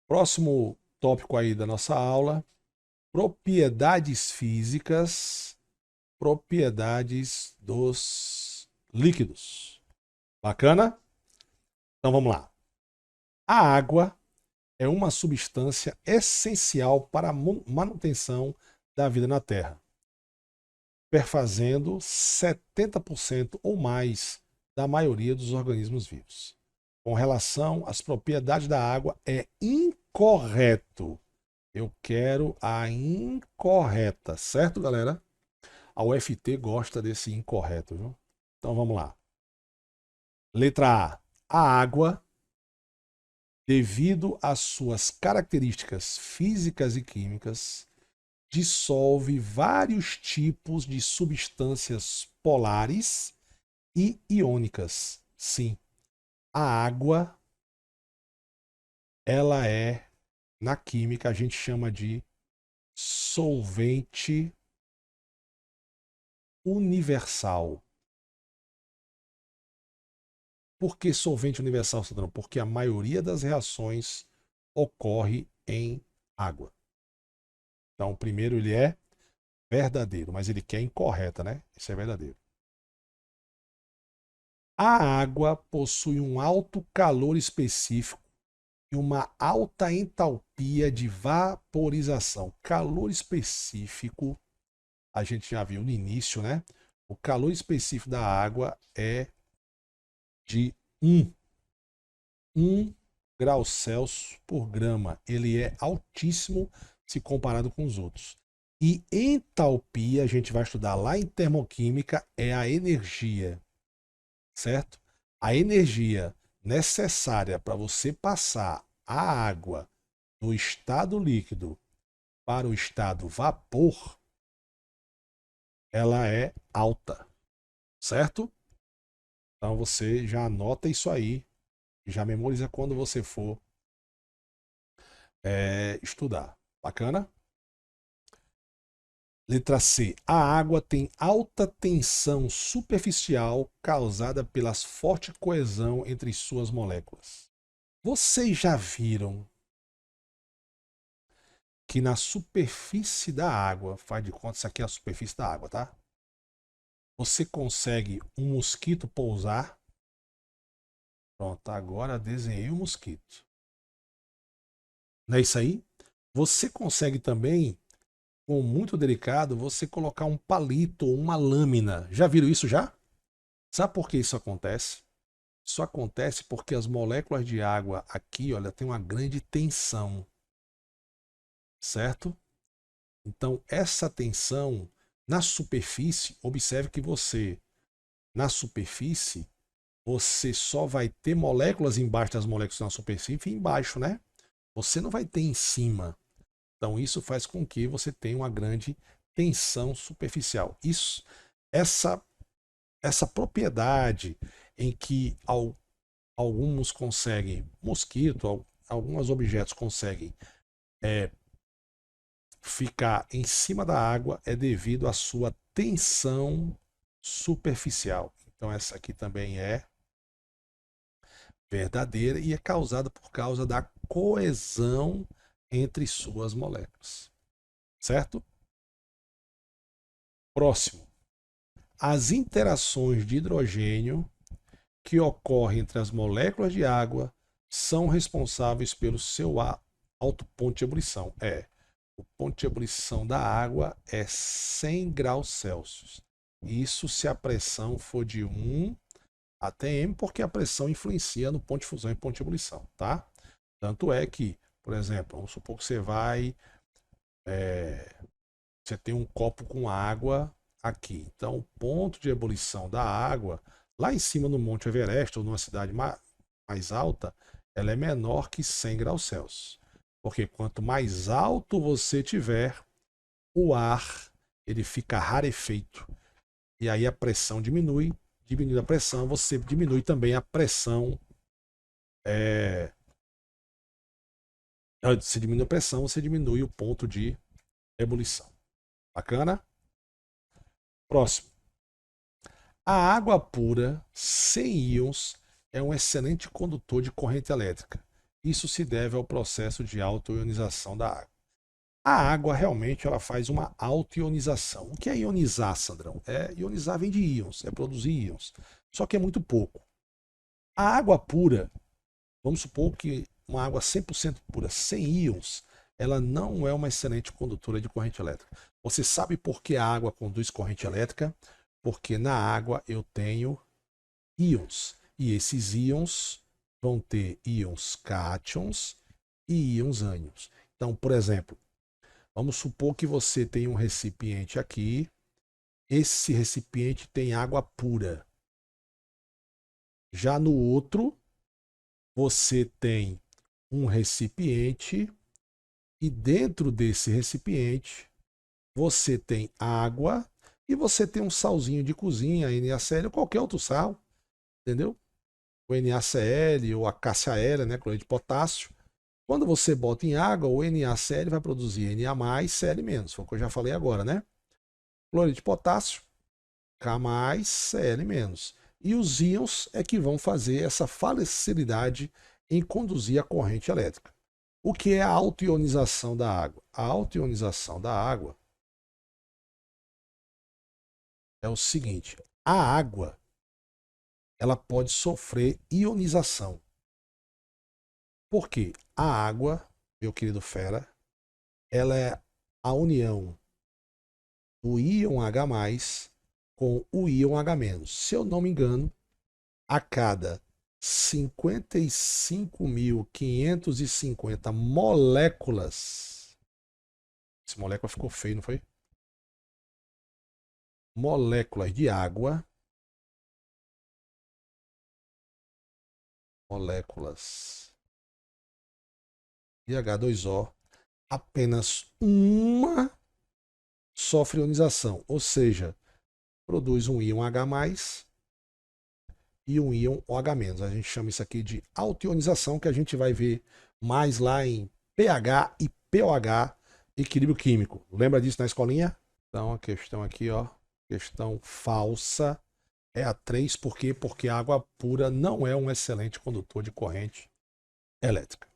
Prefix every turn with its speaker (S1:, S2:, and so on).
S1: Próximo tópico aí da nossa aula, propriedades físicas, propriedades dos líquidos. Bacana? Então vamos lá. A água é uma substância essencial para a manutenção da vida na Terra, perfazendo 70% ou mais da maioria dos organismos vivos. Com relação às propriedades da água, é incorreto. Eu quero a incorreta, certo, galera? A UFT gosta desse incorreto, viu? Então vamos lá. Letra A. A água, devido às suas características físicas e químicas, dissolve vários tipos de substâncias polares e iônicas. Sim, a água, ela é, na química, a gente chama de solvente universal. Por que solvente universal, Sandrão? Porque a maioria das reações ocorre em água. Então, o primeiro ele é verdadeiro, mas ele quer incorreta, né? Isso é verdadeiro. A água possui um alto calor específico e uma alta entalpia de vaporização. Calor específico, a gente já viu no início, né? O calor específico da água é de 1 grau Celsius por grama. Ele é altíssimo se comparado com os outros. E entalpia, a gente vai estudar lá em termoquímica, é a energia, certo? A energia necessária para você passar a água do estado líquido para o estado vapor, ela é alta, certo? Então você já anota isso aí, já memoriza quando você for estudar. Bacana? Letra C. A água tem alta tensão superficial causada pela forte coesão entre suas moléculas. Vocês já viram que na superfície da água, faz de conta, isso aqui é a superfície da água, tá? Você consegue um mosquito pousar? Pronto, agora desenhei um mosquito. Não é isso aí? Você consegue também, com muito delicado, você colocar um palito ou uma lâmina. Já viram isso já? Sabe por que isso acontece? Isso acontece porque as moléculas de água aqui, olha, tem uma grande tensão, certo? Então, essa tensão na superfície, observe que você, na superfície, você só vai ter moléculas embaixo das moléculas na superfície e embaixo, né? Você não vai ter em cima. Então, isso faz com que você tenha uma grande tensão superficial. Essa, essa propriedade em que alguns conseguem, mosquito, alguns objetos conseguem ficar em cima da água é devido à sua tensão superficial. Então essa aqui também é verdadeira e é causada por causa da coesão entre suas moléculas. Certo? Próximo. As interações de hidrogênio que ocorrem entre as moléculas de água são responsáveis pelo seu alto ponto de ebulição. O ponto de ebulição da água é 100 graus Celsius. Isso se a pressão for de 1 até M, porque a pressão influencia no ponto de fusão e ponto de ebulição, tá? Tanto é que, por exemplo, vamos supor que você tem um copo com água aqui. Então, o ponto de ebulição da água, lá em cima no Monte Everest ou numa cidade mais alta, ela é menor que 100 graus Celsius. Porque quanto mais alto você tiver, o ar ele fica rarefeito. E aí a pressão diminui. Diminuindo a pressão, você diminui também a pressão. É... Se diminui a pressão, você diminui o ponto de ebulição. Bacana? Próximo. A água pura, sem íons, é um excelente condutor de corrente elétrica Isso se deve ao processo de autoionização da água. A água realmente ela faz uma autoionização. O que é ionizar, Sandrão? Ionizar vem de íons, é produzir íons. Só que é muito pouco. A água pura, vamos supor que uma água 100% pura, sem íons, ela não é uma excelente condutora de corrente elétrica. Você sabe por que a água conduz corrente elétrica? Porque na água eu tenho íons. E esses íons vão ter íons cátions e íons ânions. Então, por exemplo, vamos supor que você tem um recipiente aqui. Esse recipiente tem água pura. Já no outro, você tem um recipiente e dentro desse recipiente você tem água e você tem um salzinho de cozinha, NaCl ou qualquer outro sal, entendeu? O NaCl ou a KCl, né, cloreto de potássio. Quando você bota em água, o NaCl vai produzir Na+, Cl-, foi o que eu já falei agora, né? Cloreto de potássio, K+, Cl-. E os íons é que vão fazer essa facilidade em conduzir a corrente elétrica. O que é a autoionização da água? A autoionização da água é o seguinte: a água ela pode sofrer ionização. Por quê? A água, meu querido fera, ela é a união do íon H+ com o íon H-. Se eu não me engano, a cada 55.550 moléculas. Essa molécula ficou feio, não foi? Moléculas de água. Moléculas de H2O. Apenas uma sofre ionização, ou seja, produz um íon H+ e um íon OH-. A gente chama isso aqui de autoionização, que a gente vai ver mais lá em pH e pOH, equilíbrio químico. Lembra disso na escolinha? Então a questão aqui, ó, questão falsa, é a 3, por quê? Porque a água pura não é um excelente condutor de corrente elétrica.